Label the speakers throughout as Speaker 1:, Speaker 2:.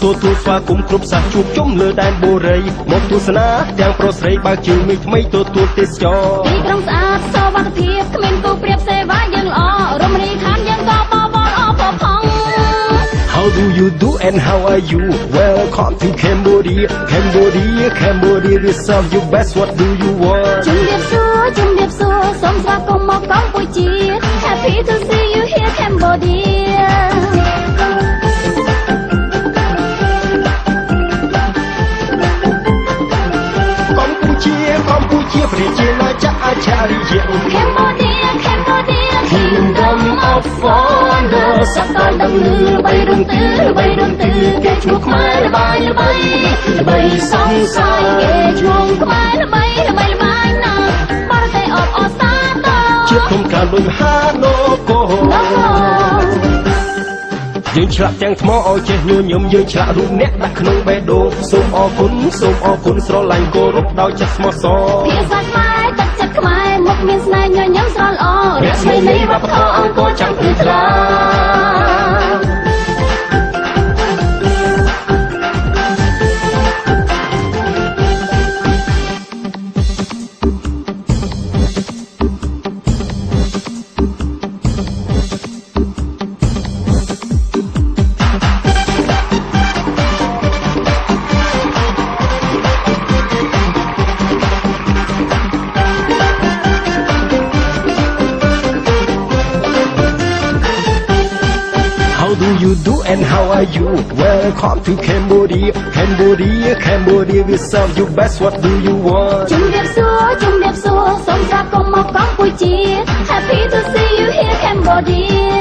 Speaker 1: ទូស្វាគមន៍គ្រប់សាសជួបជុំលើដែនបូរីមកទស្សនាទាំងប្រុសស្រីបើកជើងមីថ្មីទទួលទេសចរ
Speaker 2: ទីក្រុងស្អាតសវត្ថិភាពគ្មានគូប្រៀបសេវាយើងល្អរមណីយដ្ឋានយើងក៏បវរអបផង
Speaker 1: How do you do and how are you Welcome to Cambodia Cambodia we serve you best what do you want
Speaker 2: ជំរាបសួរសូមស្វាគមន៍មកកម្ពុជា Happy to see you here Cambodia
Speaker 1: កម្ពុជាប្រជាណាចក្រអាចារ្យយើង
Speaker 2: Cambodia
Speaker 1: Kingdom of Wonder
Speaker 2: សកលដំណើរល្បីរំទឺគេឈ្មោះខ្មែរល្បីសង្ស័យគេឈ្មោះខ្មែរល្បីណាស់បរទេសអបអសាទរ
Speaker 1: ជាធំការលុយមហានគរយើងឆ្លាក់ទាំងថ្មឲ្យចេះញញឹមយើងឆ្លាក់រូបអ្នកដាក់ក្នុងបេះដូងសូមអរគុណស្រឡាញ់គោរពដោយចិត្តស្មោះសរ
Speaker 2: ភាសាខ្មែរទឹកចិត្តខ្មែរមុខមានស្នេហ៍ញញឹមស្រស់ល្អរស្មីនៃវប្បធម៌អង្គរចាំព្រឹត្រា
Speaker 1: How do you do and how are you Welcome to Cambodia we serve you best what do you want
Speaker 2: ជំរាបសួរសូមស្វាគមន៍មកកម្ពុជា Happy to see you here Cambodia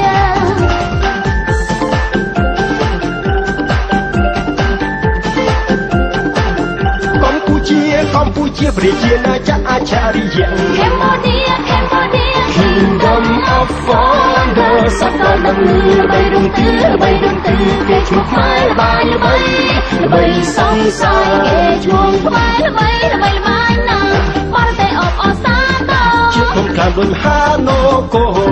Speaker 1: កម្ពុជាប្រជាណាចក្រអាចារ្យយើង
Speaker 2: Cambodia
Speaker 1: Kingdom of Wonder សកលដំណើរល្បីរំទឺគេឈ្មោះខ្មែរល្បីសង្ស័យ
Speaker 2: គេឈ្មោះខ្មែរល្បីណាស់បរទេសអបអសាទរ
Speaker 1: ជាធំការលុយមហានគរ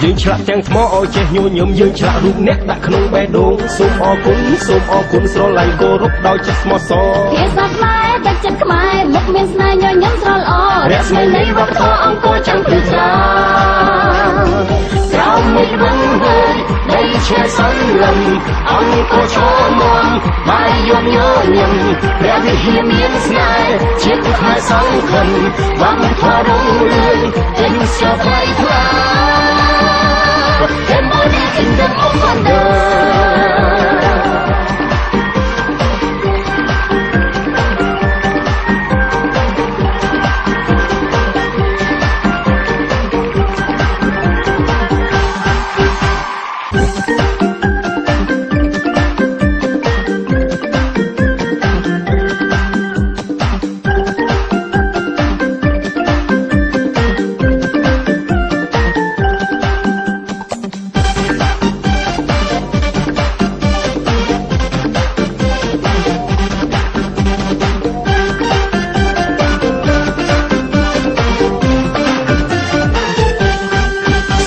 Speaker 1: យើងឆ្លាក់ទាំងថ្មឲ្យចេះញញឹមយើងឆ្លាក់រូបអ្នកដាក់ក្នុងបេះដូងសូមអរគុណស្រឡាញ់គោរពដោយចិត្តស្មោះសរ
Speaker 2: ភាសាខ្មែរទឹកចិត្តខ្មែរមុខមានស្នេហ៍ញញឹមស្រស់ល្អរស្មីនៃវប្បធម៌អង្គរចាំព្រឹត្រា
Speaker 1: ក្រោមមេឃវឹងវើយដីឈើសន្លឹមអង្គរឈរមុំបាយយំញញឹមព្រះវិហារមានស្នេហ៍ជាតិខ្មែរសង្ឃឹមវប្បធម៌រុងរឿងចេញស្ទើរថ្លៃថ្លា Cambodia Kingdom of Wonder